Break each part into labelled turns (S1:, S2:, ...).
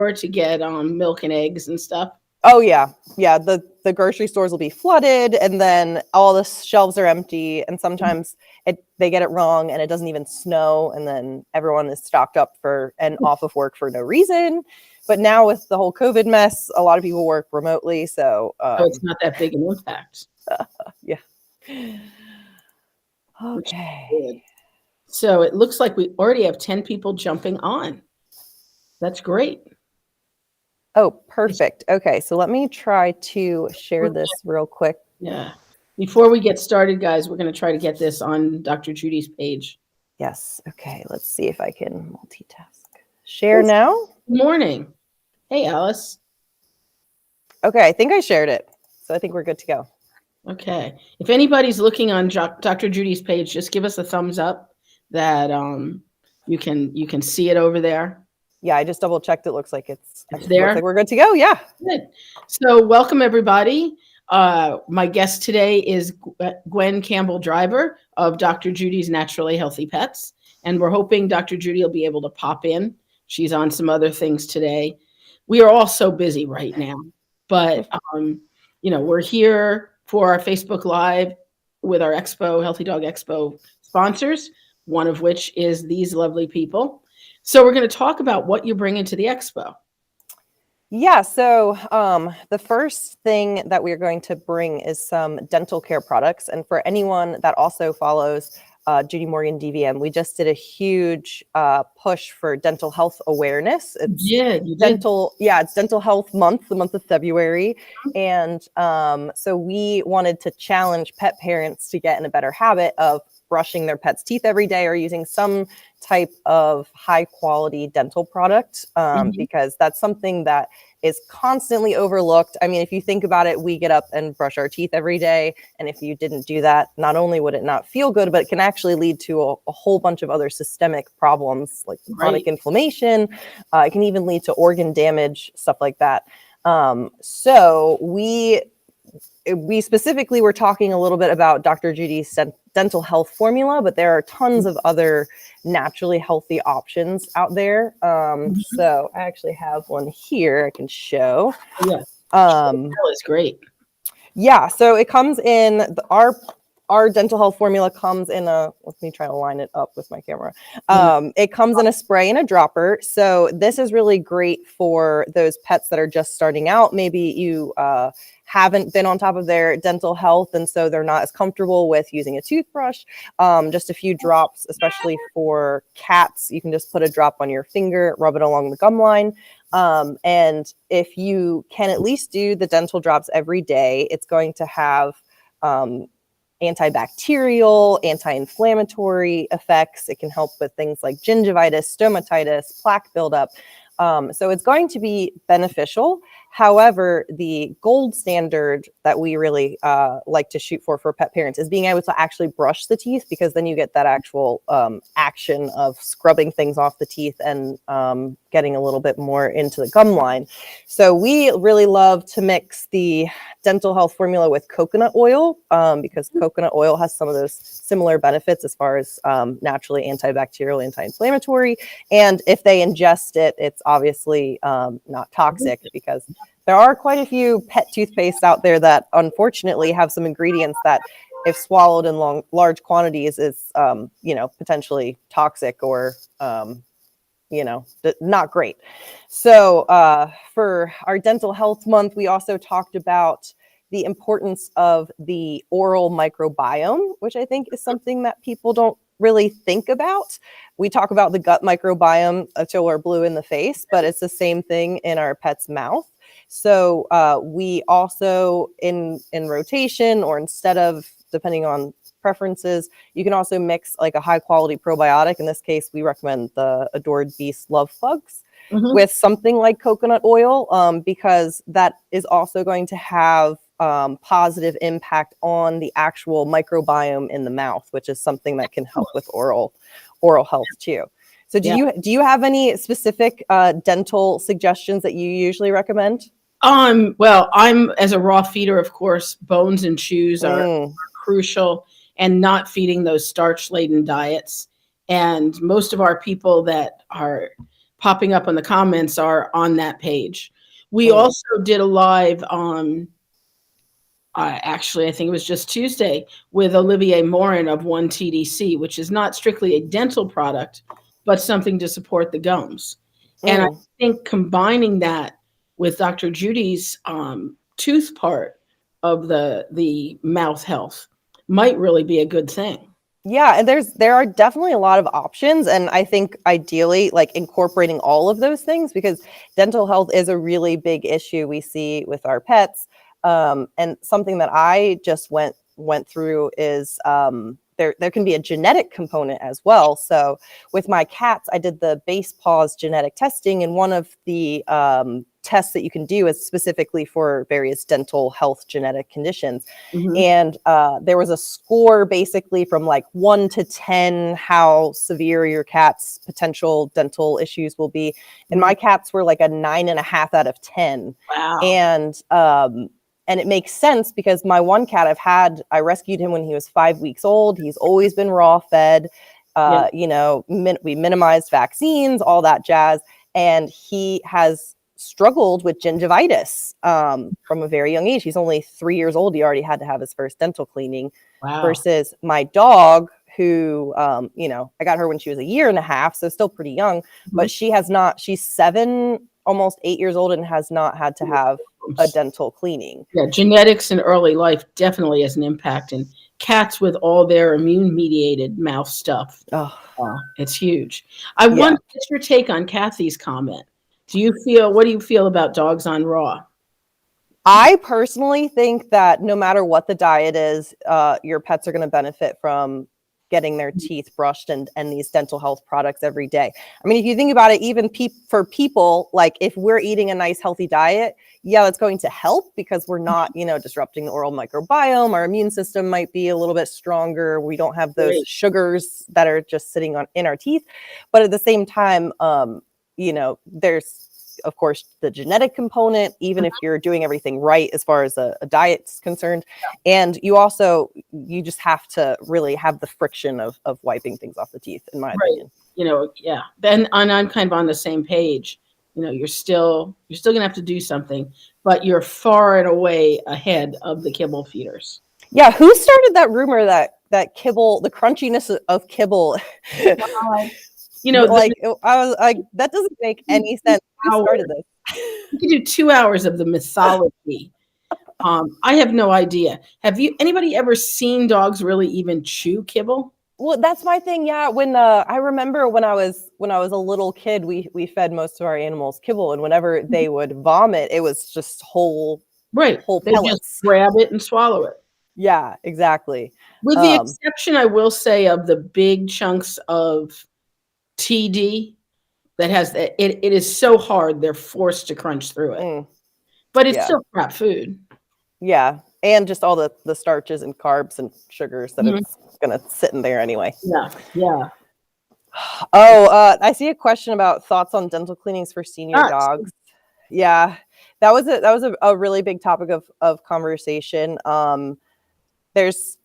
S1: or to get milk and eggs and stuff.
S2: Oh yeah. Yeah. The grocery stores will be flooded and then all the shelves are empty. And sometimes they get it wrong and it doesn't even snow. And then everyone is stocked up and off of work for no reason. But now with the whole COVID mess, a lot of people work remotely. So
S1: it's not that big an impact.
S2: Yeah. Okay.
S1: Good. So it looks like we already have 10 people jumping on. That's great.
S2: Oh, perfect. Okay, so let me try to share this real quick.
S1: Yeah. Before we get started, guys, we're going to try to get this on Dr. Judy's page.
S2: Yes. Okay, let's see if I can multitask. Share now?
S1: Good morning. Hey, Alice.
S2: Okay, I think I shared it. So I think we're good to go.
S1: Okay. If anybody's looking on Dr. Judy's page, just give us a thumbs up that you can see it over there.
S2: Yeah, I just double checked. It looks like it's
S1: there.
S2: Looks like we're good to go. Yeah.
S1: Good. So welcome everybody. My guest today is Gwen Campbell, driver of Dr. Judy's Naturally Healthy Pets, and we're hoping Dr. Judy will be able to pop in. She's on some other things today. We are all so busy right now, but we're here for our Facebook Live with our Expo, Healthy Dog Expo sponsors, one of which is these lovely people. So we're going to talk about what you bring into the Expo.
S2: Yeah, so the first thing that we're going to bring is some dental care products. And for anyone that also follows Judy Morgan DVM, we just did a huge push for dental health awareness. It's it's Dental Health Month, the month of February. And so we wanted to challenge pet parents to get in a better habit of brushing their pet's teeth every day or using some type of high quality dental product because that's something that is constantly overlooked. I mean, if you think about it, we get up and brush our teeth every day. And if you didn't do that, not only would it not feel good, but it can actually lead to a whole bunch of other systemic problems like chronic inflammation. It can even lead to organ damage, stuff like that. So we specifically were talking a little bit about Dr. Judy's dental health formula, but there are tons of other naturally healthy options out there. So I actually have one here I can show.
S1: Yeah, that is great.
S2: Yeah, so it comes in our dental health formula comes in let me try to line it up with my camera. It comes in a spray and a dropper. So this is really great for those pets that are just starting out. Maybe you haven't been on top of their dental health, and so they're not as comfortable with using a toothbrush. Just a few drops, especially for cats. You can just put a drop on your finger, rub it along the gum line. And if you can at least do the dental drops every day, it's going to have antibacterial, anti-inflammatory effects. It can help with things like gingivitis, stomatitis, plaque buildup. So it's going to be beneficial. However, the gold standard that we really like to shoot for pet parents is being able to actually brush the teeth, because then you get that actual action of scrubbing things off the teeth and getting a little bit more into the gum line. So we really love to mix the dental health formula with coconut oil because coconut oil has some of those similar benefits as far as naturally antibacterial, anti-inflammatory. And if they ingest it, it's obviously not toxic, because there are quite a few pet toothpaste out there that unfortunately have some ingredients that, if swallowed in large quantities, is potentially toxic or not great. So for our dental health month, we also talked about the importance of the oral microbiome, which I think is something that people don't really think about. We talk about the gut microbiome until we're blue in the face, but it's the same thing in our pet's mouth. So we also, in rotation, or instead of, depending on preferences, you can also mix like a high quality probiotic. In this case, we recommend the Adored Beast Love Bugs with something like coconut oil, because that is also going to have positive impact on the actual microbiome in the mouth, which is something that can help with oral health too. So do you have any specific dental suggestions that you usually recommend?
S1: Well, I'm, as a raw feeder, of course, bones and chews are crucial, and not feeding those starch-laden diets. And most of our people that are popping up on the comments are on that page. We
S2: Mm.
S1: also did a live on, actually, I think it was just Tuesday, with Olivier Morin of One TDC, which is not strictly a dental product, but something to support the gums. And I
S2: Mm.
S1: think combining that with Dr. Judy's tooth part of the mouth health might really be a good thing.
S2: Yeah, and there are definitely a lot of options, and I think ideally like incorporating all of those things, because dental health is a really big issue we see with our pets. And something that I just went through is there can be a genetic component as well. So with my cats, I did the base paws genetic testing, and one of the tests that you can do is specifically for various dental health genetic conditions.
S1: Mhm.
S2: And there was a score basically from like 1 to 10 how severe your cat's potential dental issues will be. And my cats were like a 9.5 out of 10.
S1: Wow.
S2: And it makes sense because my one cat I rescued him when he was 5 weeks old. He's always been raw fed.
S1: Yeah.
S2: You know, we minimized vaccines, all that jazz. And he has struggled with gingivitis from a very young age. He's only 3 years old. He already had to have his first dental cleaning.
S1: Wow.
S2: Versus my dog, who, you know, I got her when she was 1.5 years, so still pretty young, but she's 7, almost 8 years old, and has not had to have a dental cleaning.
S1: Yeah, genetics in early life definitely has an impact. And cats with all their immune-mediated mouth stuff, it's huge. I want to get your take on Kathy's comment. What do you feel about dogs on raw?
S2: I personally think that no matter what the diet is, your pets are going to benefit from getting their teeth brushed and these dental health products every day. I mean, if you think about it, even for people, like if we're eating a nice healthy diet, yeah, that's going to help because we're not, you know, disrupting the oral microbiome. Our immune system might be a little bit stronger. We don't have those sugars that are just sitting in our teeth. But at the same time, you know, there's, of course, the genetic component, even if you're doing everything right as far as a diet's concerned. And you just have to really have the friction of wiping things off the teeth, in my opinion.
S1: You know, yeah. And I'm kind of on the same page. You know, you're still gonna have to do something, but you're far and away ahead of the kibble feeders.
S2: Yeah, who started that rumor that kibble, the crunchiness of kibble?
S1: You know,
S2: like I was like, that doesn't make any sense. Who started this?
S1: You could do 2 hours of the mythology. I have no idea. Have anybody ever seen dogs really even chew kibble?
S2: Well, that's my thing. Yeah, when I remember when I was a little kid, we fed most of our animals kibble, and whenever they would vomit, it was just whole pellets.
S1: They just grab it and swallow it.
S2: Yeah, exactly.
S1: With the exception, I will say, of the big chunks of TD that has it is so hard they're forced to crunch through it. But it's still crap food.
S2: Yeah, and just all the starches and carbs and sugars that it's gonna sit in there anyway.
S1: Yeah.
S2: Oh, I see a question about thoughts on dental cleanings for senior dogs. Yeah, that was a really big topic of conversation. There's,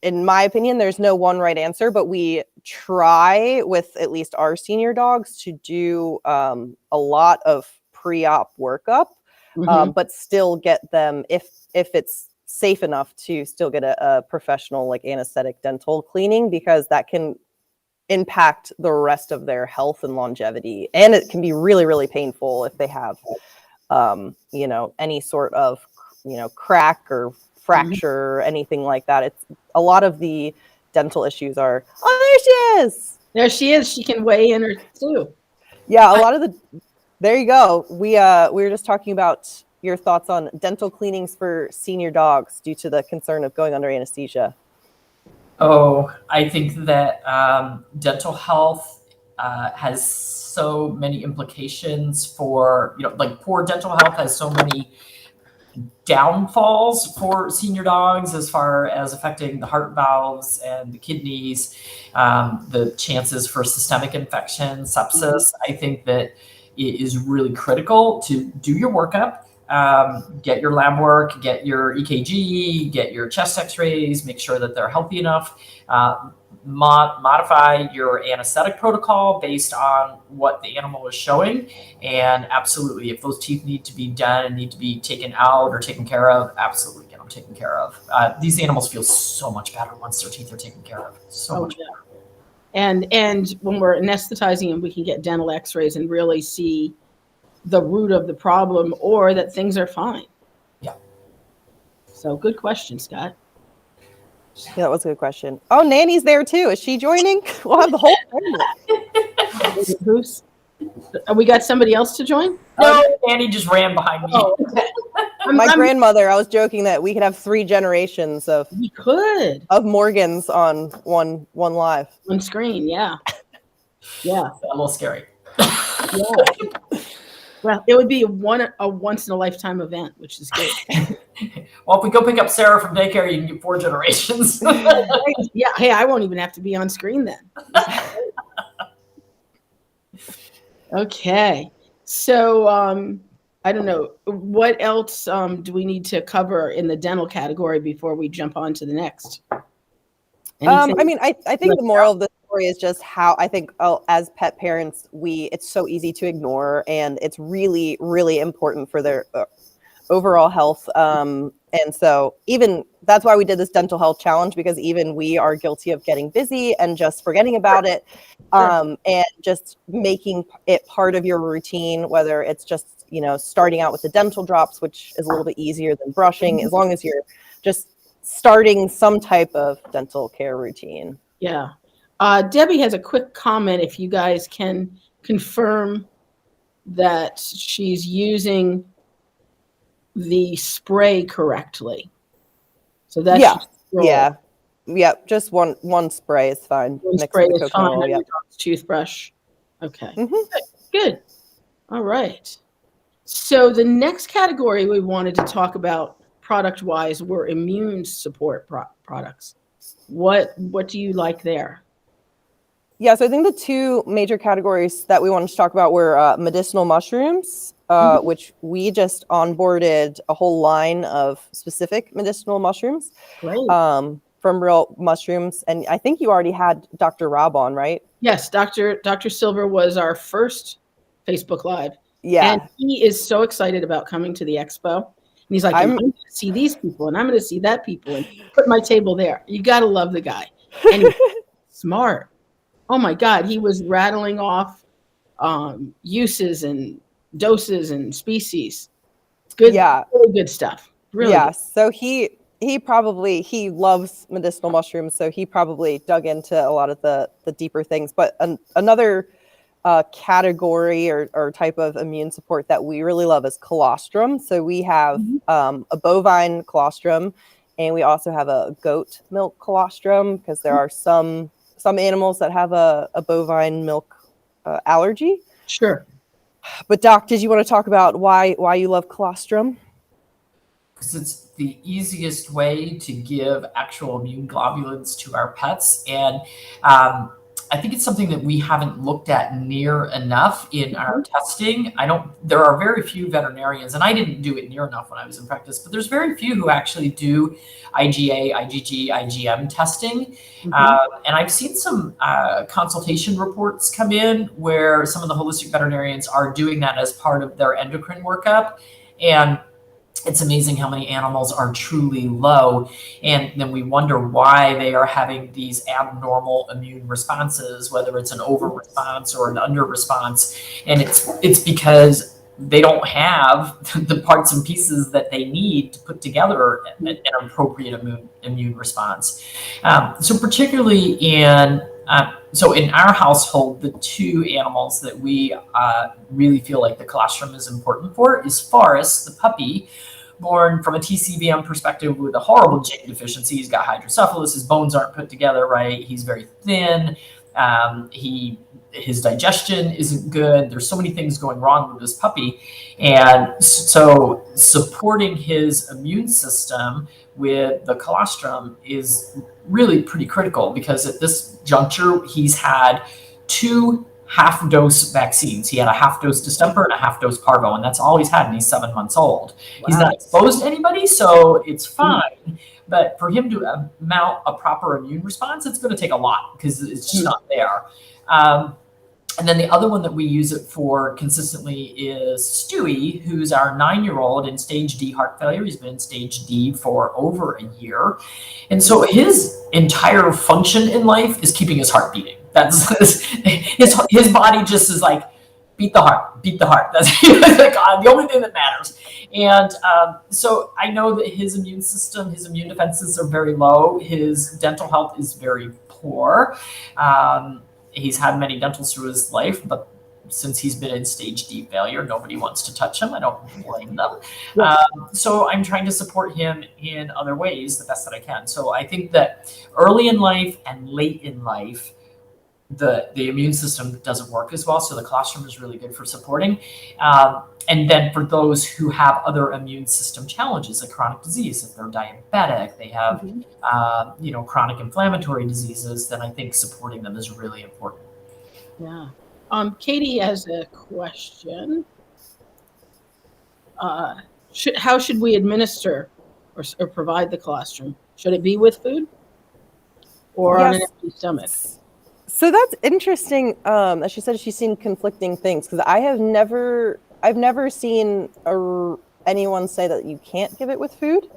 S2: in my opinion, there's no one right answer, but we try with at least our senior dogs to do a lot of pre-op workup, but still get them, if it's safe enough, to still get a professional like anesthetic dental cleaning, because that can impact the rest of their health and longevity. And it can be really, really painful if they have, you know, any sort of, you know, crack or fracture or anything like that. It's a lot of the dental issues are, there she is.
S1: There she is. She can weigh in her too.
S2: Yeah, a lot of there you go. We were just talking about your thoughts on dental cleanings for senior dogs due to the concern of going under anesthesia.
S3: Oh, I think that dental health has so many implications for, you know, like poor dental health has so many downfalls for senior dogs as far as affecting the heart valves and the kidneys, the chances for systemic infection, sepsis. I think that it is really critical to do your workup. Get your lab work, get your EKG, get your chest x-rays, make sure that they're healthy enough. modify your anesthetic protocol based on what the animal is showing. And absolutely, if those teeth need to be done and need to be taken out or taken care of, absolutely get them taken care of. These animals feel so much better once their teeth are taken care of. So much better.
S1: And when we're anesthetizing them, we can get dental x-rays and really see the root of the problem, or that things are fine.
S3: Yeah. So
S1: good question, Scott.
S2: Yeah, that was a good question. Oh, Nanny's there too. Is she joining? We'll have the whole family.
S1: Who's? We got somebody else to join?
S3: No, Nanny just ran behind me.
S1: Oh, okay.
S2: My grandmother, I was joking that we could have 3 generations of Morgans on one live.
S1: On screen, yeah. Yeah.
S3: A little scary.
S1: Yeah. Well, it would be a once in a lifetime event, which is good.
S3: Well, if we go pick up Sarah from daycare, you can get 4 generations.
S1: Yeah. Hey, I won't even have to be on screen then. Okay. So, I don't know. What else do we need to cover in the dental category before we jump on to the next?
S2: I mean, I think the moral of the story is just how I think as pet parents, it's so easy to ignore, and it's really, really important for their overall health. And so even that's why we did this dental health challenge, because even we are guilty of getting busy and just forgetting about it, and just making it part of your routine, whether it's just, starting out with the dental drops, which is a little bit easier than brushing, as long as you're just starting some type of dental care routine.
S1: Yeah. Debbie has a quick comment. If you guys can confirm that she's using the spray correctly. So that's
S2: yeah. Just one spray is fine.
S1: One spray is fine. Yep. Toothbrush. Okay. Good. All right. So the next category we wanted to talk about product-wise were immune support products. What do you like there?
S2: Yeah, so I think the 2 major categories that we wanted to talk about were medicinal mushrooms, which we just onboarded a whole line of specific medicinal mushrooms from Real Mushrooms. And I think you already had Dr. Rob on, right?
S1: Yes, Dr. Silver was our first Facebook Live.
S2: Yeah.
S1: And he is so excited about coming to the expo. And he's like, I'm going to see these people, and I'm going to see that people, and put my table there. You got to love the guy. And he's smart. Oh my God, he was rattling off uses and doses and species. Good, really good stuff. Really good.
S2: So he loves medicinal mushrooms, so he probably dug into a lot of the deeper things. But another category or type of immune support that we really love is colostrum. So we have a bovine colostrum, and we also have a goat milk colostrum, because there are some animals that have a bovine milk allergy.
S1: Sure.
S2: But Doc, did you want to talk about why you love colostrum?
S3: Because it's the easiest way to give actual immune globulins to our pets. And I think it's something that we haven't looked at near enough in our testing. There are very few veterinarians, and I didn't do it near enough when I was in practice, but there's very few who actually do IgA, IgG, IgM testing. And I've seen some consultation reports come in where some of the holistic veterinarians are doing that as part of their endocrine workup. And it's amazing how many animals are truly low. And then we wonder why they are having these abnormal immune responses, whether it's an over response or an under response. And it's because they don't have the parts and pieces that they need to put together an appropriate immune response. So particularly in our household, the 2 animals that we really feel like the colostrum is important for is Forrest, the puppy, born from a TCVM perspective with a horrible gene deficiency. He's got hydrocephalus. His bones aren't put together right. He's very thin. His digestion isn't good. There's so many things going wrong with this puppy. And so supporting his immune system with the colostrum is really pretty critical, because at this juncture, he's had 2 half-dose vaccines. He had a half-dose distemper and a half-dose parvo, and that's all he's had, and he's 7 months old.
S1: Wow.
S3: He's not exposed to anybody, so it's fine. But for him to mount a proper immune response, it's going to take a lot because it's just not there. And then the other one that we use it for consistently is Stewie, who's our 9-year-old in stage D heart failure. He's been in stage D for over a year. And so his entire function in life is keeping his heart beating. That's his body just is like, beat the heart, beat the heart. That's like, the only thing that matters. And so I know that his immune system, his immune defenses are very low. His dental health is very poor. He's had many dentals through his life, but since he's been in stage D failure, nobody wants to touch him. I don't blame them. So I'm trying to support him in other ways the best that I can. So I think that early in life and late in life, the immune system doesn't work as well. So the colostrum is really good for supporting. And then for those who have other immune system challenges, like chronic disease, if they're diabetic, they have, chronic inflammatory diseases, then I think supporting them is really important.
S1: Yeah. Katie has a question. How should we administer or provide the colostrum? Should it be with food or on an empty stomach?
S2: So that's interesting. That she said she's seen conflicting things, because I've never seen anyone say that you can't give it with food.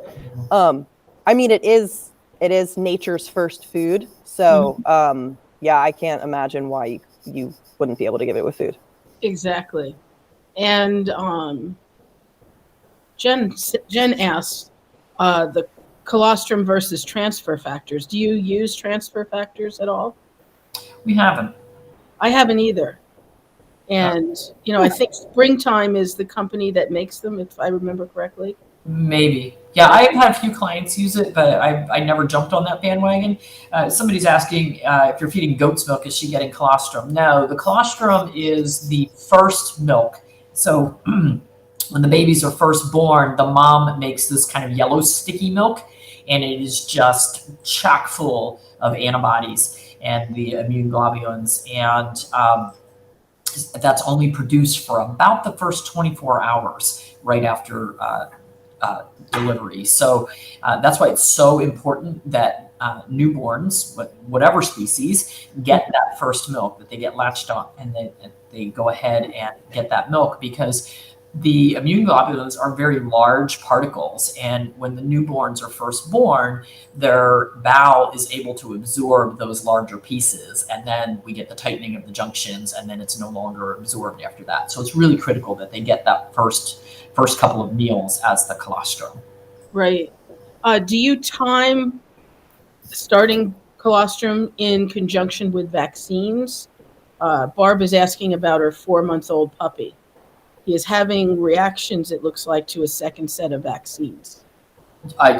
S2: I mean, it is nature's first food. So I can't imagine why you wouldn't be able to give it with food.
S1: Exactly. And Jen asked the colostrum versus transfer factors. Do you use transfer factors at all?
S3: We haven't.
S1: I haven't either. And, I think Springtime is the company that makes them, if I remember correctly.
S3: Maybe. Yeah, I've had a few clients use it, but I never jumped on that bandwagon. Somebody's asking if you're feeding goat's milk, is she getting colostrum? No, the colostrum is the first milk. So when the babies are first born, the mom makes this kind of yellow sticky milk, and it is just chock full of antibodies and the immune globulins. And that's only produced for about the first 24 hours right after delivery. So that's why it's so important that newborns, whatever species, get that first milk, that they get latched on and they go ahead and get that milk, because the immune globulins are very large particles. And when the newborns are first born, their bowel is able to absorb those larger pieces. And then we get the tightening of the junctions, and then it's no longer absorbed after that. So it's really critical that they get that first couple of meals as the colostrum.
S1: Right. Do you time starting colostrum in conjunction with vaccines? Barb is asking about her 4-month-old puppy. He is having reactions, it looks like, to a second set of vaccines.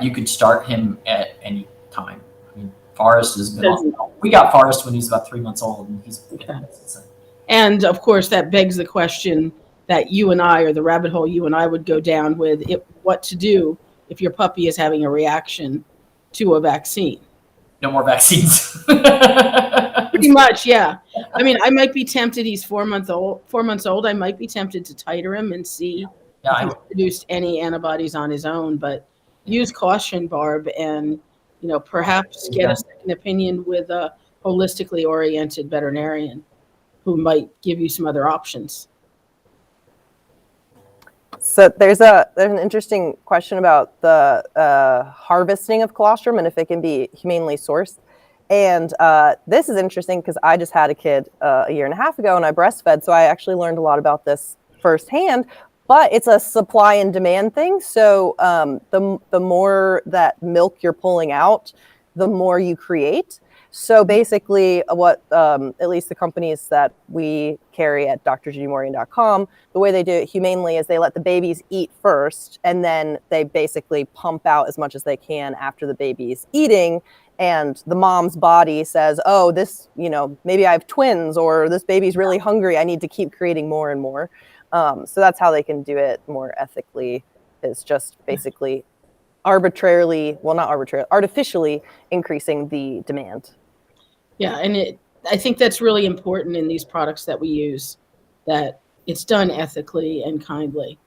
S3: You could start him at any time. I mean, Forrest has been we got Forrest when he was about 3 months old, and he's okay.
S1: And of course, that begs the question that you and I, or the rabbit hole you and I would go down with, what to do if your puppy is having a reaction to a vaccine.
S3: No more vaccines.
S1: Pretty much, yeah. I mean, I might be tempted. He's 4 months old. I might be tempted to titer him and see if he's produced any antibodies on his own. But use caution, Barb, and perhaps get a second opinion with a holistically oriented veterinarian who might give you some other options.
S2: So there's an interesting question about the harvesting of colostrum and if it can be humanely sourced. And this is interesting because I just had a kid a year and a half ago, and I breastfed, so I actually learned a lot about this firsthand. But it's a supply and demand thing. So the more that milk you're pulling out, the more you create. So basically what at least the companies that we carry at drjudymorgan.com, the way they do it humanely is they let the babies eat first, and then they basically pump out as much as they can after the baby's eating. And the mom's body says, oh, this, maybe I have twins, or this baby's really hungry. I need to keep creating more and more. So that's how they can do it more ethically, is just basically artificially increasing the demand.
S1: Yeah, and I think that's really important in these products that we use, that it's done ethically and kindly.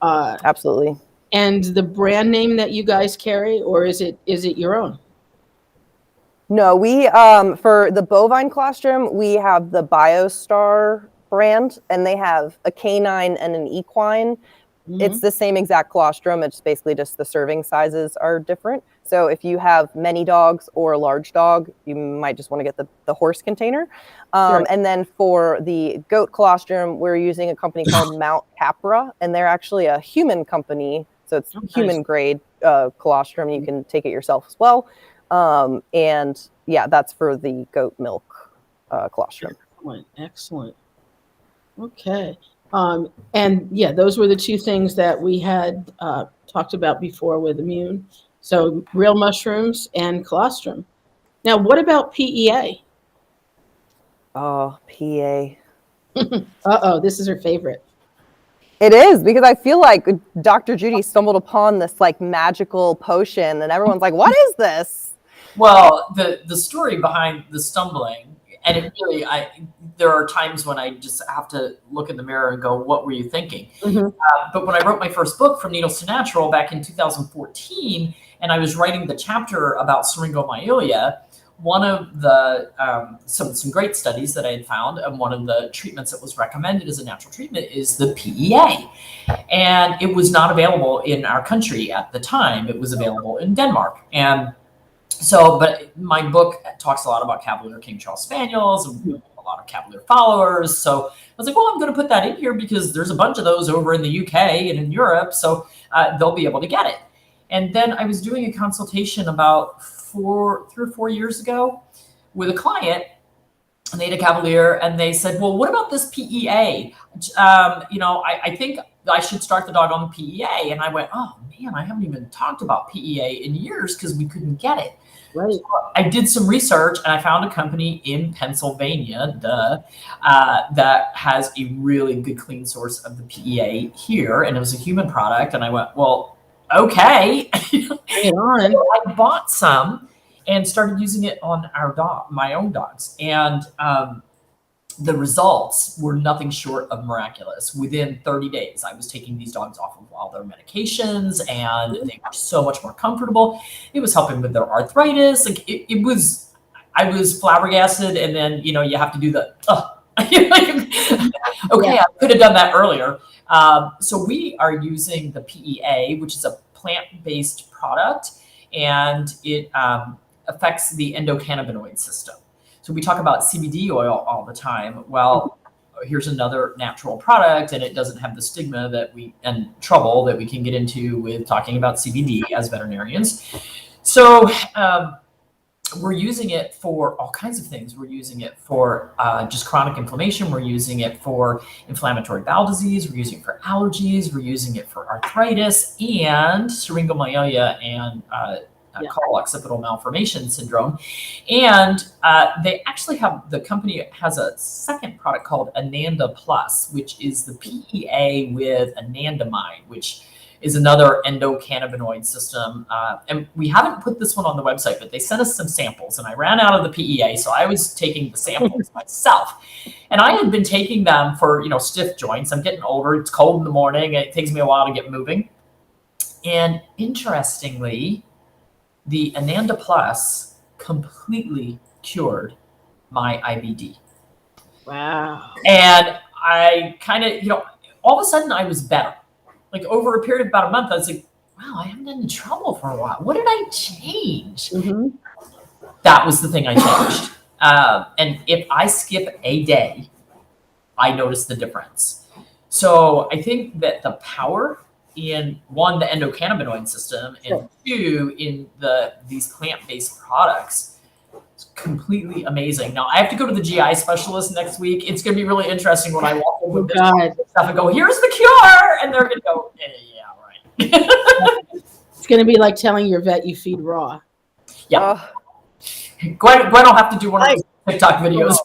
S2: Absolutely.
S1: And the brand name that you guys carry, or is it your own?
S2: No, we for the bovine colostrum, we have the BioStar brand, and they have a canine and an equine. It's the same exact colostrum. It's basically just the serving sizes are different. So if you have many dogs or a large dog, you might just want to get the horse container.
S1: Sure.
S2: And then for the goat colostrum, we're using a company called Mount Capra, and they're actually a human company. So it's human grade colostrum. You can take it yourself as well. And yeah, that's for the goat milk colostrum.
S1: Excellent. Okay. And yeah, those were the two things that we had talked about before with immune. So real mushrooms and colostrum. Now, what about PEA?
S2: Oh, PEA.
S1: Uh-oh, this is her favorite.
S2: It is, because I feel like Dr. Judy stumbled upon this like magical potion and everyone's like, what is this?
S3: Well, the story behind the stumbling, and it really, there are times when I just have to look in the mirror and go, what were you thinking? But when I wrote my first book, From Needles to Natural, back in 2014, and I was writing the chapter about syringomyelia, one of the, some great studies that I had found, and one of the treatments that was recommended as a natural treatment is the PEA. And it was not available in our country at the time. It was available in Denmark. And so, but my book talks a lot about Cavalier King Charles Spaniels and a lot of Cavalier followers. So I was like, well, I'm going to put that in here because there's a bunch of those over in the UK and in Europe. So they'll be able to get it. And then I was doing a consultation about 3 or 4 years ago with a client, and they had a Cavalier, and they said, well, what about this PEA? I think I should start the dog on the PEA. And I went, oh man, I haven't even talked about PEA in years because we couldn't get it.
S1: Right.
S3: So I did some research, and I found a company in Pennsylvania, that has a really good clean source of the PEA here. And it was a human product. And I went, well, okay.
S1: Bring it on.
S3: So I bought some and started using it on my own dogs. And the results were nothing short of miraculous. Within 30 days, I was taking these dogs off of all their medications, and they were so much more comfortable. It was helping with their arthritis. Like I was flabbergasted. And then, you have to do the, okay, I could have done that earlier. So we are using the PEA, which is a plant-based product, and it affects the endocannabinoid system. So we talk about CBD oil all the time. Well, here's another natural product, and it doesn't have the stigma and trouble that we can get into with talking about CBD as veterinarians. So we're using it for all kinds of things. We're using it for just chronic inflammation. We're using it for inflammatory bowel disease. We're using it for allergies. We're using it for arthritis and syringomyelia and occipital malformation syndrome. And they actually the company has a second product called Ananda Plus, which is the PEA with anandamide, which is another endocannabinoid system. And we haven't put this one on the website, but they sent us some samples, and I ran out of the PEA. So I was taking the samples myself, and I had been taking them for, stiff joints. I'm getting older. It's cold in the morning. It takes me a while to get moving. And interestingly, the Ananda Plus completely cured my IBD.
S1: Wow.
S3: And I kind of, all of a sudden I was better. Like over a period of about a month, I was like, wow, I haven't been in trouble for a while. What did I change?
S1: Mm-hmm.
S3: That was the thing I changed. And if I skip a day, I notice the difference. So I think that the power in, one, the endocannabinoid system, and two, in these plant-based products, is completely amazing. Now I have to go to the GI specialist next week. It's going to be really interesting when I walk over with this stuff and go, here's the cure. And they're going to go, yeah, right.
S1: It's going to be like telling your vet you feed raw.
S3: Yeah. Gwen will have to do one of those TikTok videos.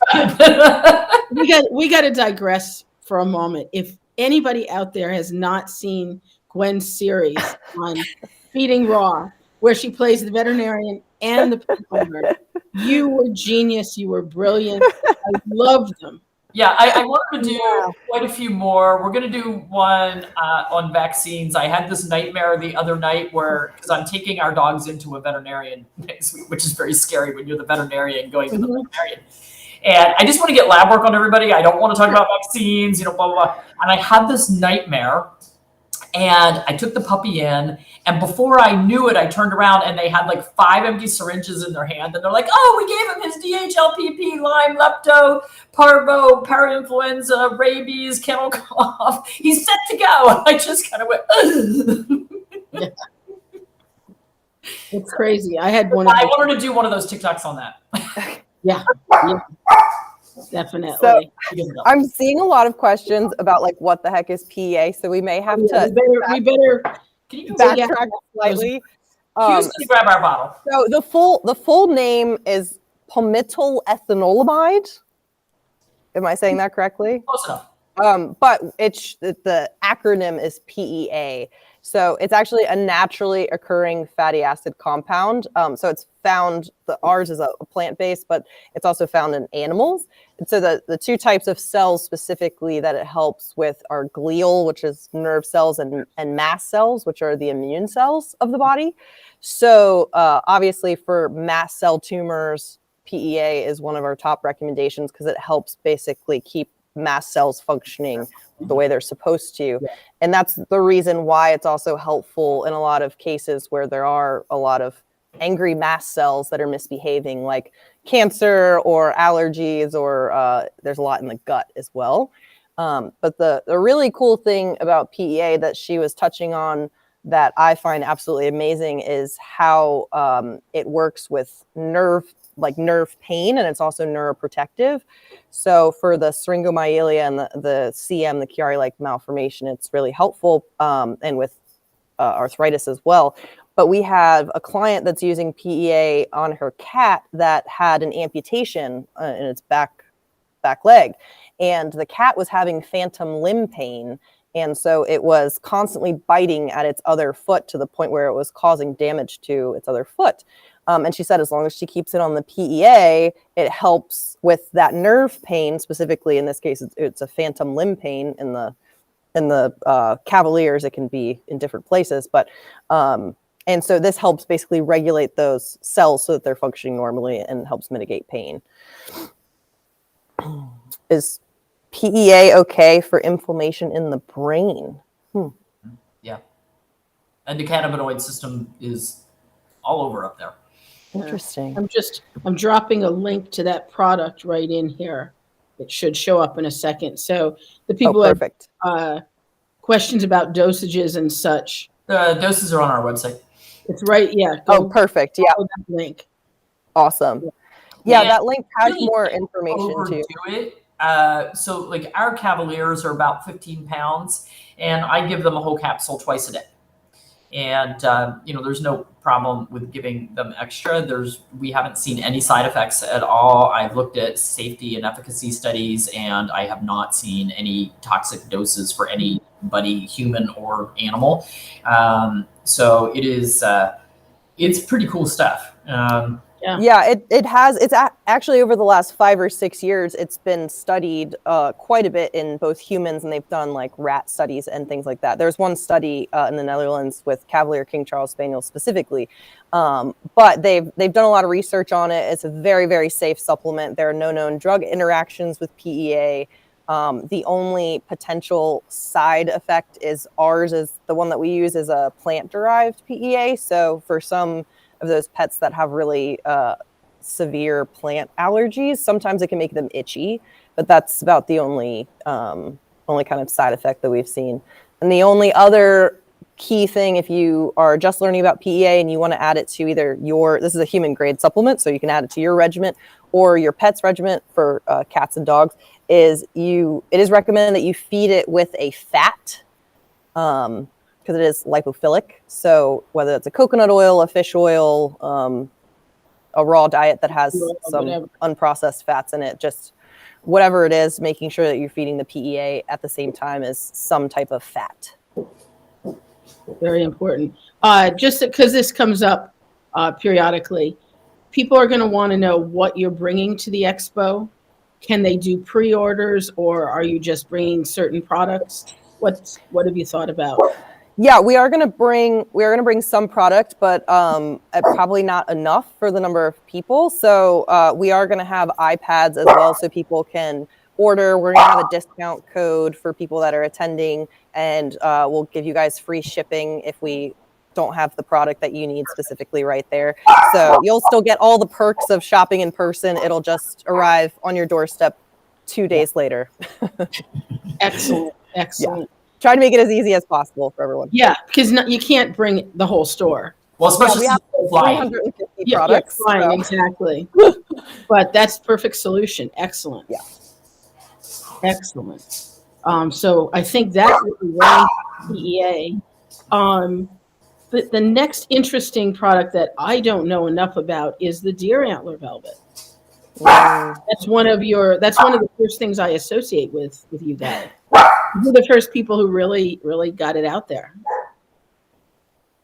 S1: we got to digress for a moment. If anybody out there has not seen Gwen's series on feeding raw, where she plays the veterinarian and the pet owner. You were genius. You were brilliant. I loved them.
S3: Yeah, I wanted to do quite a few more. We're going to do one on vaccines. I had this nightmare the other night because I'm taking our dogs into a veterinarian next week, which is very scary when you're the veterinarian going to the veterinarian. And I just want to get lab work on everybody. I don't want to talk about vaccines, blah, blah, blah. And I had this nightmare. And I took the puppy in, and before I knew it, I turned around and they had like 5 empty syringes in their hand. And they're like, oh, we gave him his DHLPP, Lyme, Lepto, Parvo, Parainfluenza, rabies, kennel cough. He's set to go. And I just kind of went,
S1: Yeah. It's crazy. I had one.
S3: I wanted to do one of those TikToks on that.
S1: Yeah. Definitely.
S2: So I'm seeing a lot of questions about like what the heck is PEA, so we may have to
S1: we better
S3: Can you
S2: backtrack slightly.
S3: Who's going to grab our bottle?
S2: So the full name is palmityl ethanolamide. Am I saying that correctly?
S3: Close enough.
S2: But the acronym is PEA. So it's actually a naturally occurring fatty acid compound. So it's found, ours is a plant-based, but it's also found in animals. And so the 2 types of cells specifically that it helps with are glial, which is nerve cells, and mast cells, which are the immune cells of the body. So obviously for mast cell tumors, PEA is one of our top recommendations because it helps basically keep mast cells functioning the way they're supposed to. Yeah. And that's the reason why it's also helpful in a lot of cases where there are a lot of angry mast cells that are misbehaving, like cancer or allergies, or there's a lot in the gut as well. But the really cool thing about PEA that she was touching on that I find absolutely amazing is how it works with nerve pain, and it's also neuroprotective. So for the syringomyelia and the CM, the Chiari-like malformation, it's really helpful, and with arthritis as well. But we have a client that's using PEA on her cat that had an amputation in its back leg, and the cat was having phantom limb pain. And so it was constantly biting at its other foot to the point where it was causing damage to its other foot. And she said as long as she keeps it on the PEA, it helps with that nerve pain. Specifically, in this case, it's a phantom limb pain. In the Cavaliers, it can be in different places. But and so this helps basically regulate those cells so that they're functioning normally and helps mitigate pain. Is PEA okay for inflammation in the brain?
S3: Yeah. Endocannabinoid system is all over up there.
S2: Interesting.
S1: I'm dropping a link to that product right in here. It should show up in a second. So the people have questions about dosages and such.
S3: The doses are on our website.
S1: It's right. Yeah.
S2: Perfect. Yeah.
S1: That link.
S2: Awesome. Yeah, that link has really more information too.
S3: So like our Cavaliers are about 15 pounds, and I give them a whole capsule twice a day. And, there's no problem with giving them extra. We haven't seen any side effects at all. I've looked at safety and efficacy studies, and I have not seen any toxic doses for anybody, human or animal. So it is, it's pretty cool stuff.
S2: It has. It's actually over the last 5 or 6 years, it's been studied quite a bit in both humans, and they've done like rat studies and things like that. There's one study in the Netherlands with Cavalier King Charles Spaniels specifically, but they've done a lot of research on it. It's a very, very safe supplement. There are no known drug interactions with PEA. The only potential side effect is ours is the one that we use is a plant-derived PEA. So for some of those pets that have really severe plant allergies, sometimes it can make them itchy, but that's about the only kind of side effect that we've seen. And the only other key thing, if you are just learning about PEA and you want to add it to either this is a human grade supplement, so you can add it to your regimen or your pet's regimen for cats and dogs, it is recommended that you feed it with a fat, because it is lipophilic. So whether it's a coconut oil, a fish oil, a raw diet that has some unprocessed fats in it, just whatever it is, making sure that you're feeding the PEA at the same time as some type of fat.
S1: Very important. Just because this comes up periodically. People are going to want to know what you're bringing to the expo. Can they do pre-orders, or are you just bringing certain products? What have you thought about?
S2: Yeah, we are going to bring some product, but probably not enough for the number of people. So we are going to have iPads as well, so people can order. We're going to have a discount code for people that are attending, and we'll give you guys free shipping if we don't have the product that you need specifically right there. So you'll still get all the perks of shopping in person. It'll just arrive on your doorstep 2 days later.
S1: Excellent. Excellent.
S2: Yeah. Try to make it as easy as possible for everyone.
S1: Yeah, because you can't bring the whole store.
S3: Well, especially
S2: we have 350 products.
S1: Yeah, fine, exactly. But that's perfect solution. Excellent.
S2: Yeah.
S1: Excellent. So I think that would be right PEA. The next interesting product that I don't know enough about is the deer antler velvet. That's one of the first things I associate with you guys. You're the first people who really got it out there.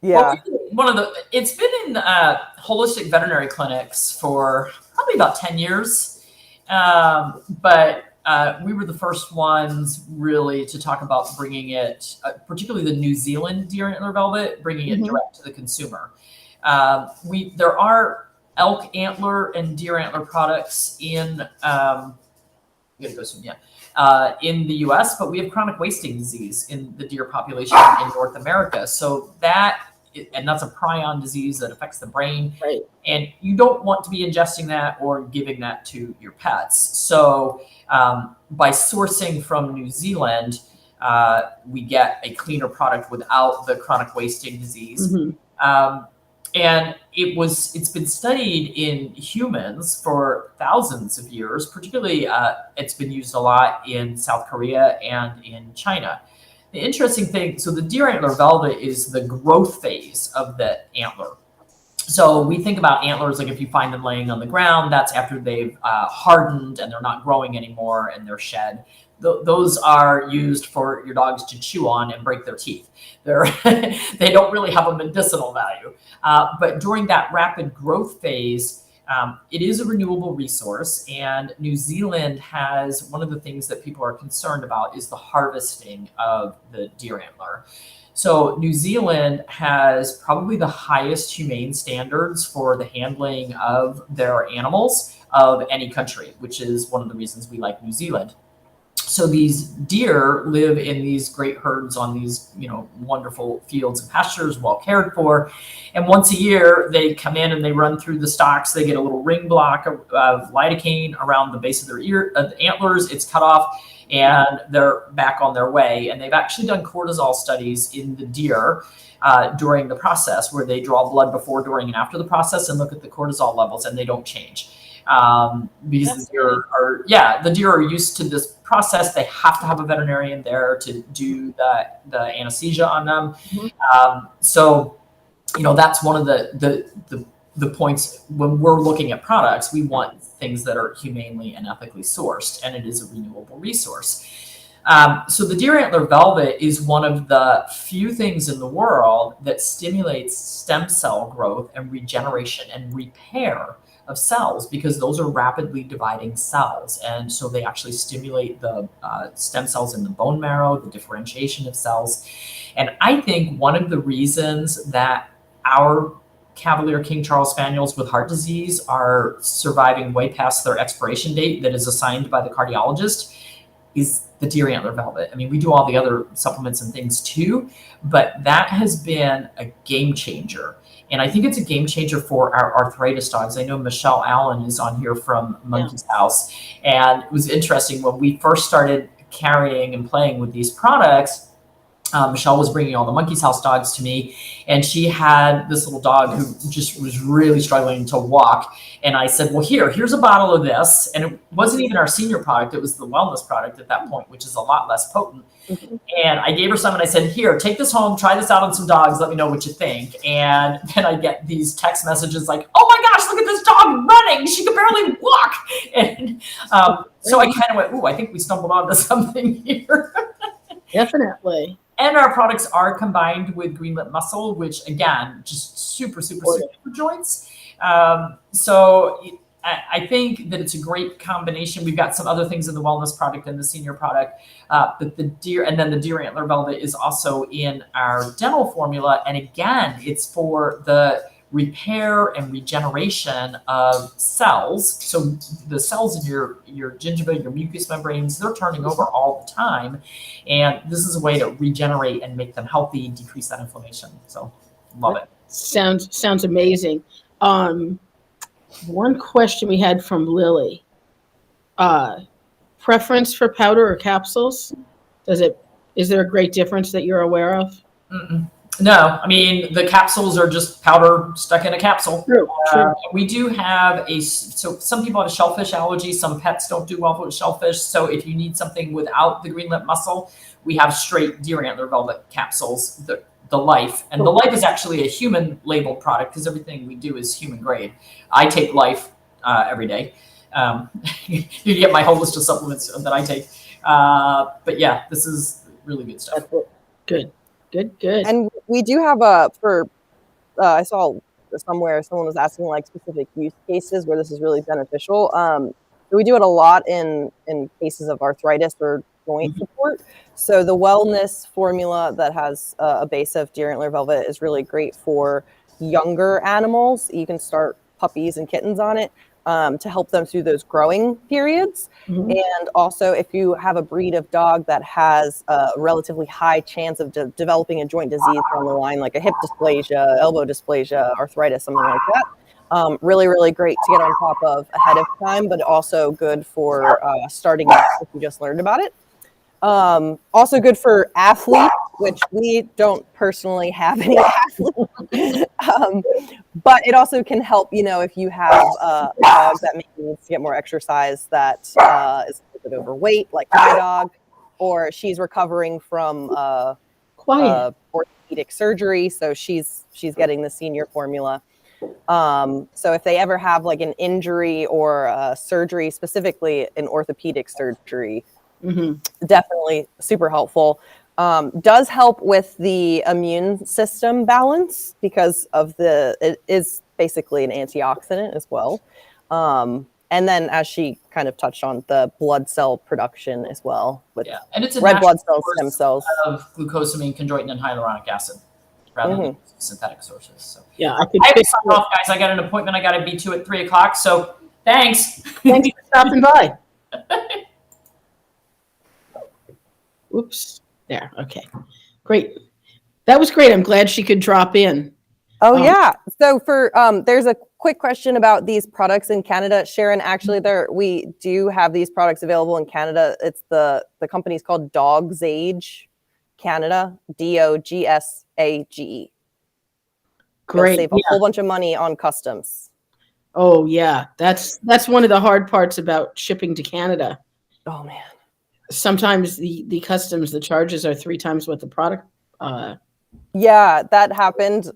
S2: Yeah.
S3: Well, it's been in holistic veterinary clinics for probably about 10 years. But we were the first ones really to talk about bringing it, particularly the New Zealand deer antler velvet, bringing it direct to the consumer. There are elk antler and deer antler products in in the US, but we have chronic wasting disease in the deer population in North America. So that's a prion disease that affects the brain.
S1: Right.
S3: And you don't want to be ingesting that or giving that to your pets. So by sourcing from New Zealand, we get a cleaner product without the chronic wasting disease. And it's been studied in humans for thousands of years. Particularly, it's been used a lot in South Korea and in China. The interesting thing, so the deer antler velvet is the growth phase of the antler. So we think about antlers like if you find them laying on the ground, that's after they've hardened and they're not growing anymore and they're shed. Those are used for your dogs to chew on and break their teeth. They don't really have a medicinal value. But during that rapid growth phase, it is a renewable resource, and New Zealand has one of the things that people are concerned about is the harvesting of the deer antler. So New Zealand has probably the highest humane standards for the handling of their animals of any country, which is one of the reasons we like New Zealand. So these deer live in these great herds on these, wonderful fields and pastures, well cared for. And once a year, they come in and they run through the stalks. They get a little ring block of lidocaine around the base of their antlers. It's cut off, and they're back on their way. And they've actually done cortisol studies in the deer during the process, where they draw blood before, during, and after the process and look at the cortisol levels, and they don't change. Because the deer are used to this process. They have to have a veterinarian there to do the anesthesia on them. So, that's one of the points when we're looking at products. We want things that are humanely and ethically sourced, and it is a renewable resource. So the deer antler velvet is one of the few things in the world that stimulates stem cell growth and regeneration and repair of cells, because those are rapidly dividing cells. And so they actually stimulate the stem cells in the bone marrow, the differentiation of cells. And I think one of the reasons that our Cavalier King Charles Spaniels with heart disease are surviving way past their expiration date that is assigned by the cardiologist is the deer antler velvet. I mean, we do all the other supplements and things too, but that has been a game changer. And I think it's a game changer for our arthritis dogs. I know Michelle Allen is on here from Monkey's House. And it was interesting when we first started carrying and playing with these products. Michelle was bringing all the Monkey's House dogs to me, and she had this little dog who just was really struggling to walk. And I said, well, here's a bottle of this. And it wasn't even our senior product. It was the wellness product at that point, which is a lot less potent. And I gave her some and I said, here, take this home, try this out on some dogs. Let me know what you think. And then I get these text messages like, oh my gosh, look at this dog running. She can barely walk. And so I kind of went, ooh, I think we stumbled onto something here.
S1: Definitely.
S3: And our products are combined with green lip mussel, which again, just super for joints. So I think that it's a great combination. We've got some other things in the wellness product and the senior product, but the deer antler velvet is also in our dental formula. And again, it's for the repair and regeneration of cells. So the cells in your gingiva, your mucous membranes, they're turning over all the time. And this is a way to regenerate and make them healthy, decrease that inflammation. So love it.
S1: Sounds amazing. One question we had from Lily. Preference for powder or capsules? Is there a great difference that you're aware of?
S3: No, I mean, the capsules are just powder stuck in a capsule.
S1: True.
S3: We do have so some people have a shellfish allergy. Some pets don't do well with shellfish. So if you need something without the green lip mussel, we have straight deer antler velvet capsules, the Life. And the Life is actually a human labeled product because everything we do is human grade. I take Life every day. You get my whole list of supplements that I take. But yeah, this is really good stuff.
S1: Good.
S2: And we do have I saw somewhere someone was asking like specific use cases where this is really beneficial. So we do it a lot in cases of arthritis or joint support. So the wellness formula that has a base of deer antler velvet is really great for younger animals. You can start puppies and kittens on it to help them through those growing periods. And also if you have a breed of dog that has a relatively high chance of developing a joint disease down the line, like a hip dysplasia, elbow dysplasia, arthritis, something like that. Really great to get on top of ahead of time, but also good for starting out if you just learned about it. Also good for athletes, which we don't personally have any athletes. But it also can help, if you have a dog that maybe needs to get more exercise, that is a bit overweight, like my dog, or she's recovering from orthopedic surgery, so she's getting the senior formula. So if they ever have like an injury or surgery, specifically an orthopedic surgery, definitely super helpful. Does help with the immune system balance because it is basically an antioxidant as well. And then as she kind of touched on, the blood cell production as well with
S3: and it's a
S2: red blood cells, stem cells
S3: of glucosamine, chondroitin, and hyaluronic acid rather than synthetic sources. So
S1: yeah,
S3: I have to sign off, guys. I got an appointment I got to be to at 3:00. So thanks.
S1: Thanks for stopping by. Oops. There. Okay. Great. That was great. I'm glad she could drop in.
S2: Oh, yeah. So for there's a quick question about these products in Canada. Sharon, actually, we do have these products available in Canada. It's the company's called Dog's Age Canada, DOGSAGE.
S1: Great.
S2: You'll save a whole bunch of money on customs.
S1: Oh, yeah. That's one of the hard parts about shipping to Canada.
S2: Oh, man.
S1: Sometimes the customs, the charges are 3 times what the product.
S2: Yeah, that happened.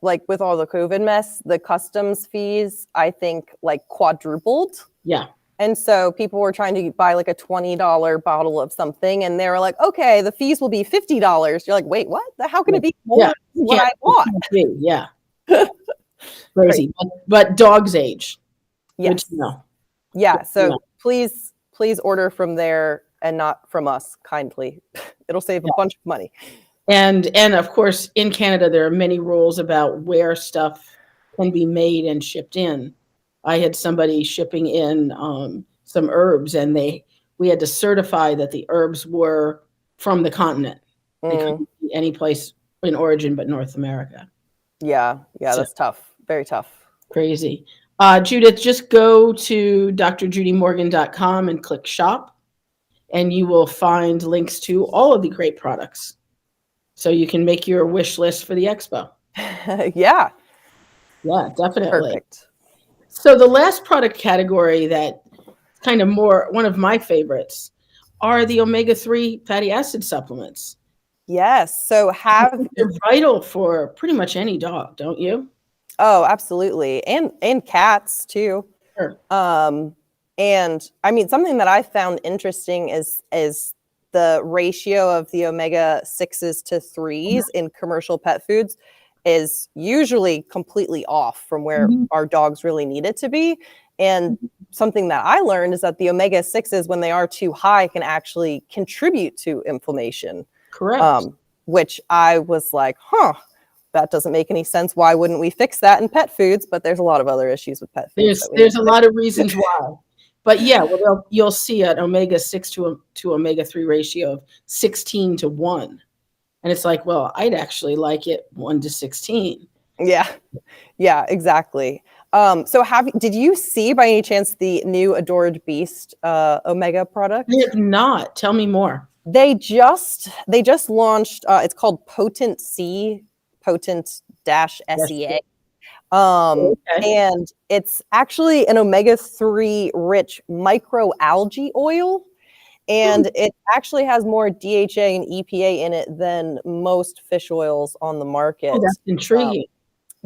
S2: Like with all the COVID mess, the customs fees, I think, like quadrupled.
S1: Yeah.
S2: And so people were trying to buy like a $20 bottle of something, and they were like, "Okay, the fees will be $50." You're like, "Wait, what? How can it be more than what I bought?"
S1: Yeah. Crazy. But Dog's Age.
S2: Yes. Yeah. So please order from there and not from us, kindly. It'll save a bunch of money.
S1: And of course, in Canada, there are many rules about where stuff can be made and shipped in. I had somebody shipping in some herbs, and we had to certify that the herbs were from the continent. They couldn't be any place in origin but North America.
S2: Yeah, that's tough. Very tough.
S1: Crazy. Judith, just go to drjudymorgan.com and click shop, and you will find links to all of the great products. So you can make your wish list for the expo.
S2: Yeah,
S1: definitely.
S2: Perfect.
S1: So the last product category that kind of one of my favorites are the omega-3 fatty acid supplements.
S2: Yes. So
S1: they're vital for pretty much any dog, don't you?
S2: Oh, absolutely. And cats too.
S1: Sure.
S2: And I mean, something that I found interesting is the ratio of the omega-6s to 3s in commercial pet foods is usually completely off from where our dogs really need it to be. And something that I learned is that the omega-6s, when they are too high, can actually contribute to inflammation.
S1: Correct.
S2: Which I was like, that doesn't make any sense. Why wouldn't we fix that in pet foods? But there's a lot of other issues with pet foods.
S1: There's a lot of reasons why. But yeah, well, you'll see an omega-6 to omega-3 ratio of 16 to 1. And it's like, well, I'd actually like it 1 to 16.
S2: Yeah, exactly. So did you see by any chance the new Adored Beast Omega product?
S1: I have not. Tell me more.
S2: They just launched, it's called Potent C, Potent-SEA. And it's actually an omega-3 rich microalgae oil. And it actually has more DHA and EPA in it than most fish oils on the market.
S1: Oh, that's intriguing.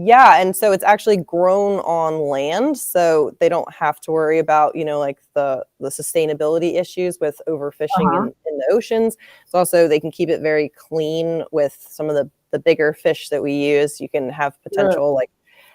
S2: Yeah, and so it's actually grown on land, so they don't have to worry about, like the sustainability issues with overfishing in the oceans. It's also, they can keep it very clean with some of the bigger fish that we use. You can have potential like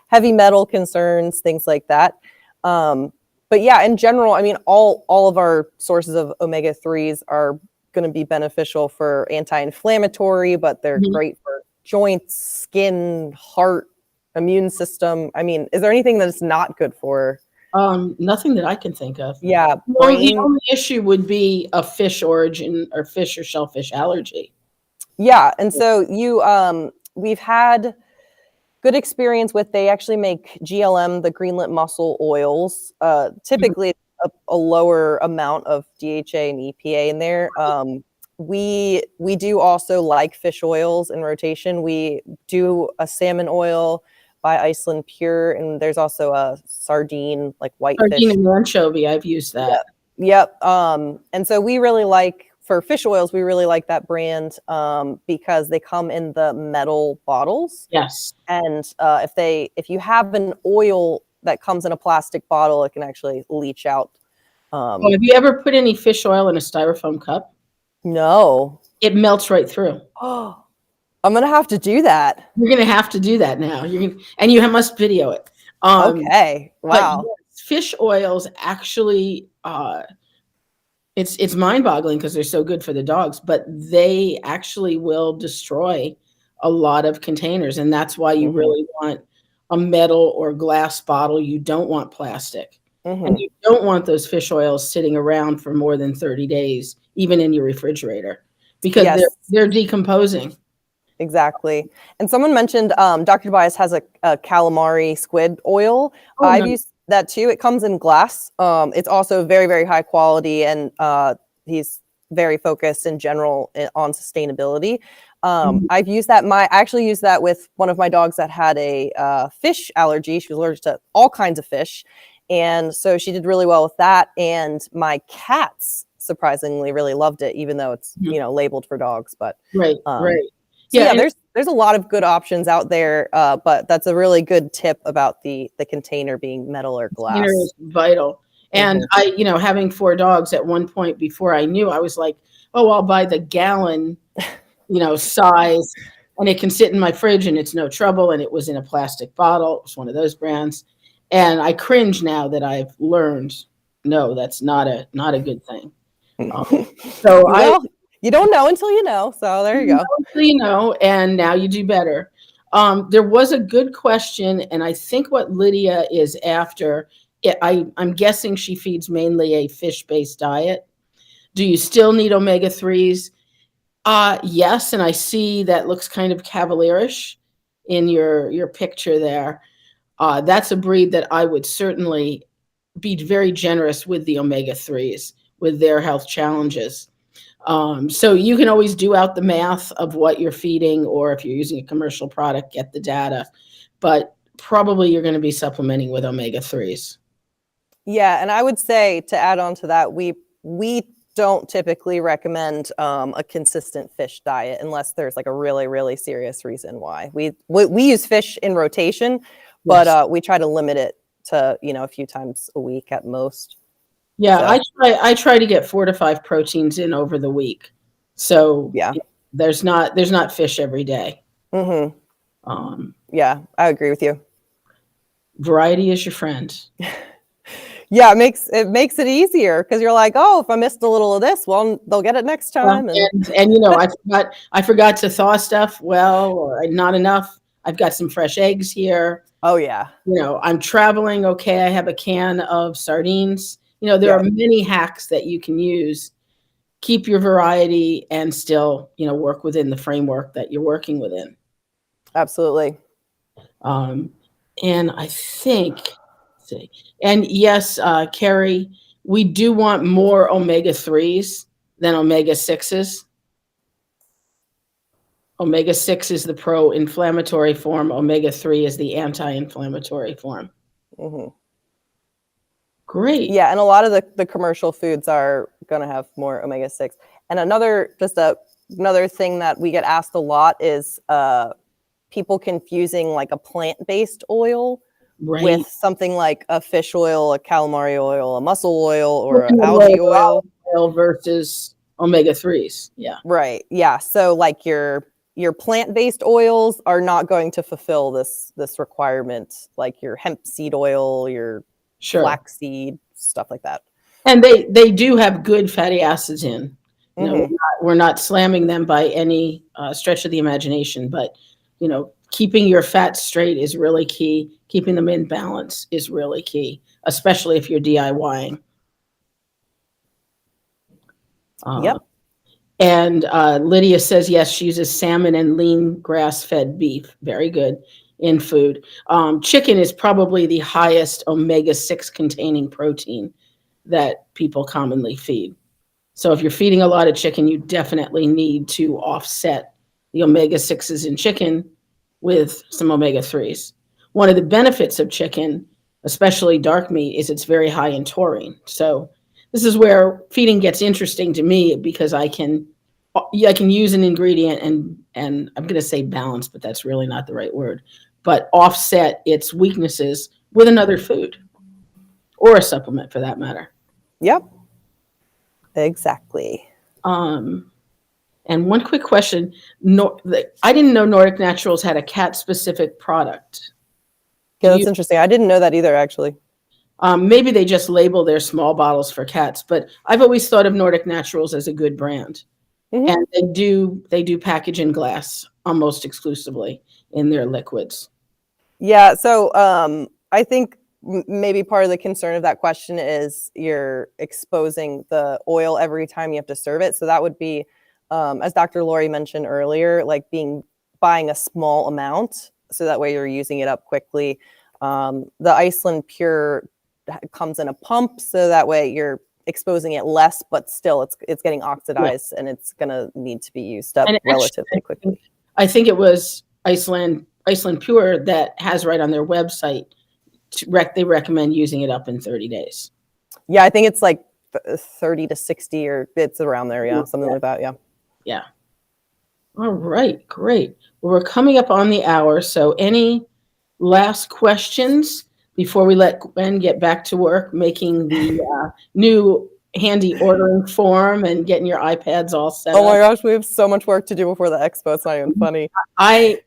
S2: heavy metal concerns, things like that. But yeah, in general, I mean, all of our sources of omega-3s are going to be beneficial for anti-inflammatory, but they're great for joints, skin, heart, immune system. I mean, is there anything that it's not good for?
S1: Nothing that I can think of.
S2: Yeah.
S1: The only issue would be a fish origin or fish or shellfish allergy.
S2: Yeah. And so we've had good experience with, they actually make GLM, the greenlet mussel oils, typically a lower amount of DHA and EPA in there. We do also like fish oils in rotation. We do a salmon oil by Iceland Pure, and there's also a sardine, like whitefish.
S1: Sardine and anchovy, I've used that.
S2: Yep. And so we really like, for fish oils, we really like that brand because they come in the metal bottles.
S1: Yes.
S2: And if you have an oil that comes in a plastic bottle, it can actually leach out.
S1: Have you ever put any fish oil in a styrofoam cup?
S2: No.
S1: It melts right through.
S2: Oh, I'm gonna have to do that.
S1: You're gonna have to do that now. And you must video it.
S2: Okay. Wow.
S1: Yes, fish oils actually, it's mind-boggling because they're so good for the dogs, but they actually will destroy a lot of containers, and that's why you really want a metal or glass bottle. You don't want plastic, and you don't want those fish oils sitting around for more than 30 days, even in your refrigerator, because they're decomposing.
S2: Exactly. And someone mentioned Dr. Tobias has a calamari squid oil. I've used that too. It comes in glass. It's also very, very high quality, and he's very focused in general on sustainability. I've used that. I actually used that with one of my dogs that had a fish allergy. She was allergic to all kinds of fish, and so she did really well with that. And my cats surprisingly really loved it, even though it's labeled for dogs. But
S1: right.
S2: So yeah, there's a lot of good options out there, but that's a really good tip about the container being metal or glass.
S1: Container is vital. And I, having 4 dogs at one point before I knew, I was like, oh, I'll buy the gallon, size, and it can sit in my fridge and it's no trouble. And it was in a plastic bottle. It was one of those brands. And I cringe now that I've learned, no, that's not a good thing.
S2: You don't know until you know. So there you go.
S1: Until you know, and now you do better. There was a good question, and I think what Lydia is after, I'm guessing she feeds mainly a fish-based diet. Do you still need omega-3s? Yes, and I see that looks kind of cavalierish in your picture there. That's a breed that I would certainly be very generous with the omega-3s with their health challenges. So you can always do out the math of what you're feeding, or if you're using a commercial product, get the data, but probably you're going to be supplementing with omega-3s.
S2: Yeah. And I would say, to add on to that, we don't typically recommend a consistent fish diet unless there's like a really, really serious reason why. We use fish in rotation, but we try to limit it to, a few times a week at most.
S1: Yeah, so I try to get 4 to 5 proteins in over the week. So
S2: Yeah.
S1: there's not fish every day.
S2: Mm-hmm. Yeah, I agree with you.
S1: Variety is your friend.
S2: Yeah, it makes it easier because you're like, oh, if I missed a little of this, well, they'll get it next time.
S1: And you know, I forgot to thaw stuff well, or not enough. I've got some fresh eggs here.
S2: Oh yeah.
S1: You know, I'm traveling. Okay, I have a can of sardines. You know, there are many hacks that you can use. Keep your variety and still, you know, work within the framework that you're working within.
S2: Absolutely.
S1: And I think, let's see, and yes, Carrie, we do want more omega-3s than omega-6s. Omega-6 is the pro-inflammatory form. Omega-3 is the anti-inflammatory form.
S2: Mm-hmm.
S1: Great.
S2: Yeah, and a lot of the commercial foods are going to have more omega-6. And another thing that we get asked a lot is people confusing like a plant-based oil with something like a fish oil, a calamari oil, a mussel oil, or an algae oil
S1: versus omega-3s. Yeah.
S2: Right. Yeah. So like your plant-based oils are not going to fulfill this requirement, like your hemp seed oil, your flaxseed, stuff like that.
S1: And they do have good fatty acids in. You know, we're not slamming them by any stretch of the imagination, but you know, keeping your fats straight is really key. Keeping them in balance is really key, especially if you're DIYing.
S2: Yep.
S1: And Lydia says, yes, she uses salmon and lean grass-fed beef. Very good in food. Chicken is probably the highest omega-6 containing protein that people commonly feed. So if you're feeding a lot of chicken, you definitely need to offset the omega-6s in chicken with some omega-3s. One of the benefits of chicken, especially dark meat, is it's very high in taurine. So this is where feeding gets interesting to me, because I can use an ingredient and I'm going to say balance, but that's really not the right word, but offset its weaknesses with another food or a supplement for that matter.
S2: Yep. Exactly.
S1: And one quick question. I didn't know Nordic Naturals had a cat-specific product.
S2: Yeah, that's interesting. I didn't know that either, actually.
S1: Maybe they just label their small bottles for cats, but I've always thought of Nordic Naturals as a good brand. Mm-hmm. And they do package in glass almost exclusively in their liquids.
S2: Yeah, so I think maybe part of the concern of that question is you're exposing the oil every time you have to serve it. So that would be, as Dr. Lori mentioned earlier, like buying a small amount, so that way you're using it up quickly. The Iceland Pure comes in a pump, so that way you're exposing it less, but still it's getting oxidized, and it's going to need to be used up relatively quickly.
S1: I think it was Iceland Pure that has right on their website, they recommend using it up in 30 days.
S2: Yeah, I think it's like 30 to 60, or it's around there. Yeah, something like that. Yeah.
S1: Yeah. All right, great. Well, we're coming up on the hour, so any last questions before we let Gwen get back to work making the new handy ordering form and getting your iPads all set up?
S2: Oh my gosh, we have so much work to do before the expo. It's not even funny.
S1: I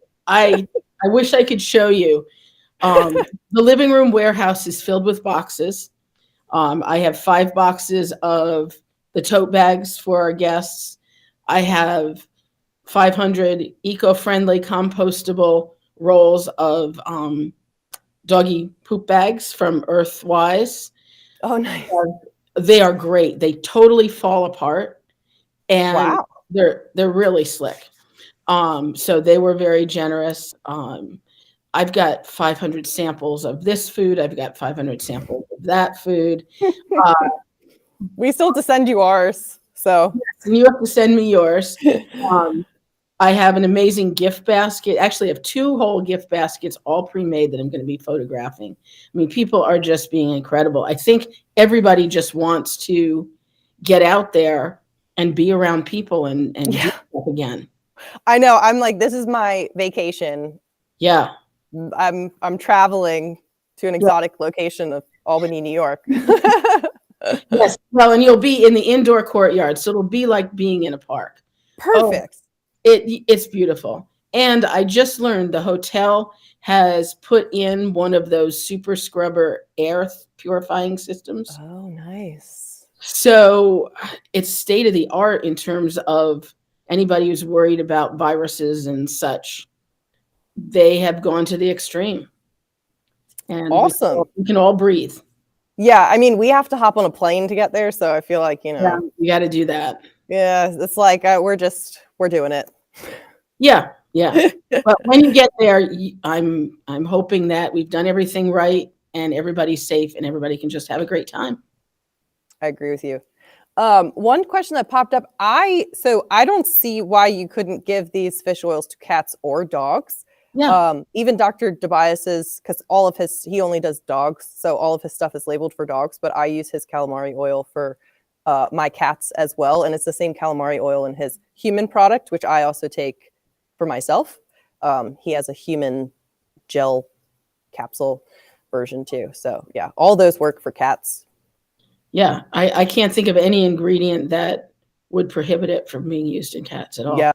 S1: wish I could show you. The living room warehouse is filled with boxes. I have 5 boxes of the tote bags for our guests. I have 500 eco-friendly compostable rolls of doggy poop bags from Earthwise.
S2: Oh, nice.
S1: They are great. They totally fall apart, and
S2: wow,
S1: they're really slick. So they were very generous. I've got 500 samples of this food. I've got 500 samples of that food.
S2: We still have to send you ours. So
S1: yes, and you have to send me yours. I have an amazing gift basket. Actually, I have 2 whole gift baskets, all pre-made, that I'm going to be photographing. I mean, people are just being incredible. I think everybody just wants to get out there and be around people and do stuff again.
S2: I know. I'm like, this is my vacation.
S1: Yeah.
S2: I'm traveling to an exotic location of Albany, New York.
S1: Yes. Well, and you'll be in the indoor courtyard, so it'll be like being in a park.
S2: Perfect.
S1: It's beautiful. And I just learned the hotel has put in one of those super scrubber air purifying systems.
S2: Oh, nice.
S1: So it's state of the art in terms of anybody who's worried about viruses and such. They have gone to the extreme. And
S2: Awesome.
S1: we can all breathe.
S2: Yeah, I mean, we have to hop on a plane to get there, so I feel like,
S1: Yeah, you got to do that.
S2: Yeah, it's like we're doing it.
S1: Yeah, yeah. But when you get there, I'm hoping that we've done everything right and everybody's safe and everybody can just have a great time.
S2: I agree with you. One question that popped up, I don't see why you couldn't give these fish oils to cats or dogs.
S1: Yeah.
S2: Even Dr. Tobias's, because he only does dogs, so all of his stuff is labeled for dogs, but I use his calamari oil for my cats as well, and it's the same calamari oil in his human product, which I also take for myself. He has a human gel capsule version too, so yeah, all those work for cats.
S1: Yeah, I can't think of any ingredient that would prohibit it from being used in cats at all.
S2: Yeah.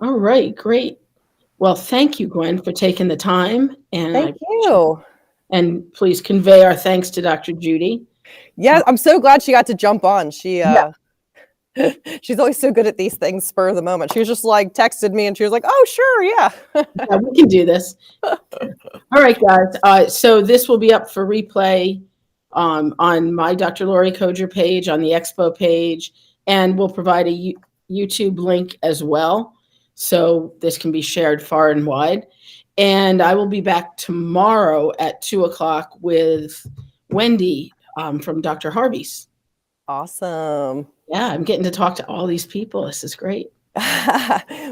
S1: All right, great. Well, thank you, Gwen, for taking the time. And
S2: Thank you.
S1: And please convey our thanks to Dr. Judy.
S2: Yeah, I'm so glad she got to jump on. She's always so good at these things spur of the moment. She was just like texted me and she was like, oh, sure, yeah.
S1: Yeah, we can do this. All right, guys. So this will be up for replay on my Dr. Lori Koger page, on the Expo page, and we'll provide a YouTube link as well. So this can be shared far and wide. And I will be back tomorrow at 2:00 with Wendy from Dr. Harvey's.
S2: Awesome.
S1: Yeah, I'm getting to talk to all these people. This is great.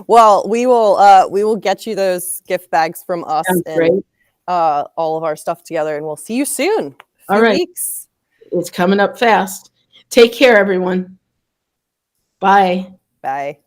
S2: Well, we will get you those gift bags from us and all of our stuff together, and we'll see you soon.
S1: All right.
S2: Weeks.
S1: It's coming up fast. Take care, everyone. Bye.
S2: Bye.